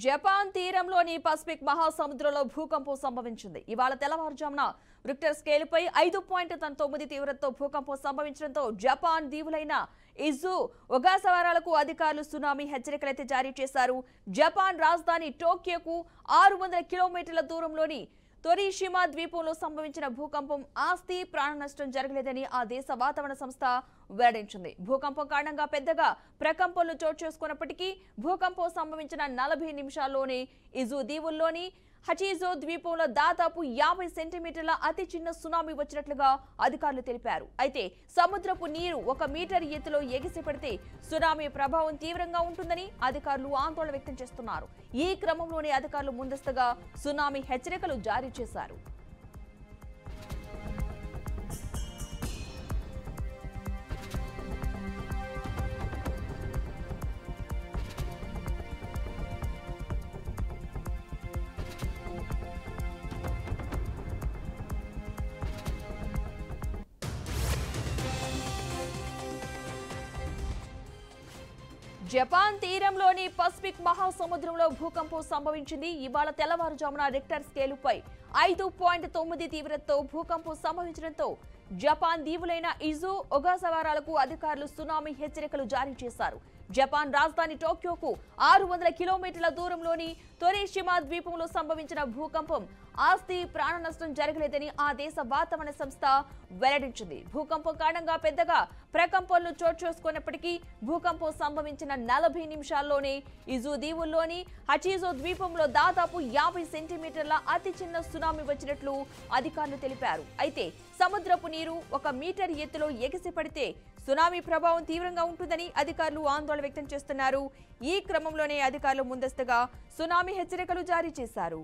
Japan తీరంలోని Pacific మహాసముద్రంలో భూకంపం సంభవించింది. ఇవాళ తెల్లవారుజామున రిక్టర్ స్కేలుపై 5.9 తీవ్రతతో భూకంపం సంభవించడంతో జపాన్ దీవులైన ఇజు, ఒగాసవారాలకు అధికారులు సునామీ హెచ్చరికలైతే జారీ చేశారు. జపాన్ రాజధాని టోక్యోకు 600 కిలోమీటర్ల దూరంలోని తొరిషిమా ద్వీపంలో సంభవించిన భూకంపం ఆస్తి ప్రాణ నష్టం జరగలేదని ఆ దేశ వాతావరణ సంస్థ వెల్లడించింది. భూకంపం కారణంగా పెద్దగా ప్రకంపనలు చోటు చేసుకున్నప్పటికీ భూకంపం సంభవించిన 40 నిమిషాల్లోనే ఇజు దీవుల్లోని హచిజో ద్వీపంలో దాదాపు 50 సెంటీమీటర్ల అతి చిన్న సునామీ వచ్చినట్లుగా అధికారులు తెలిపారు. అయితే సముద్రపు నీరు 1 మీటర్ ఎత్తులో ఎగిసిపడితే సునామీ ప్రభావం తీవ్రంగా ఉంటుందని అధికారులు ఆందోళన వ్యక్తం చేస్తున్నారు. ఈ క్రమంలోనే అధికారులు ముందస్తుగా సునామీ హెచ్చరికలు జారీ చేశారు. జపాన్ తీరంలోని పసిఫిక్ మహాసముద్రంలో భూకంపం సంభవించింది. ఇవాళ తెల్లవారుజామున రిక్టర్ స్కేలుపై 5.9 తీవ్రతతో భూకంపం సంభవించడంతో జపాన్ దీవులైన ఇజు, ఒగాసవారాలకు అధికారులు సునామీ హెచ్చరికలు జారీ చేశారు. జపాన్ రాజధాని టోక్యోకు 600 కిలోమీటర్ల దూరంలోని తొరిషిమా ద్వీపంలో సంభవించిన భూకంపం ఆస్తి ప్రాణ నష్టం జరగలేదని ఆ దేశ వాతావరణ సంస్థ వెల్లడించింది. భూకంపం కారణంగా పెద్దగా ప్రకంపనలు చోటు చేసుకున్నప్పటికీ భూకంపం సంభవించిన 40 నిమిషాల్లోనే ఇజు దీవుల్లోని హచిజో ద్వీపంలో దాదాపు 50 సెంటీమీటర్ల అతి చిన్న సునామీ వచ్చినట్లు అధికారులు తెలిపారు. అయితే సముద్రపు నీరు 1 మీటర్ ఎత్తులో ఎగిసిపడితే సునామీ ప్రభావం తీవ్రంగా ఉంటుందని అధికారులు ఆందోళన వ్యక్తం చేస్తున్నారు. ఈ క్రమంలోనే అధికారులు ముందస్తుగా సునామీ హెచ్చరికలు జారీ చేశారు.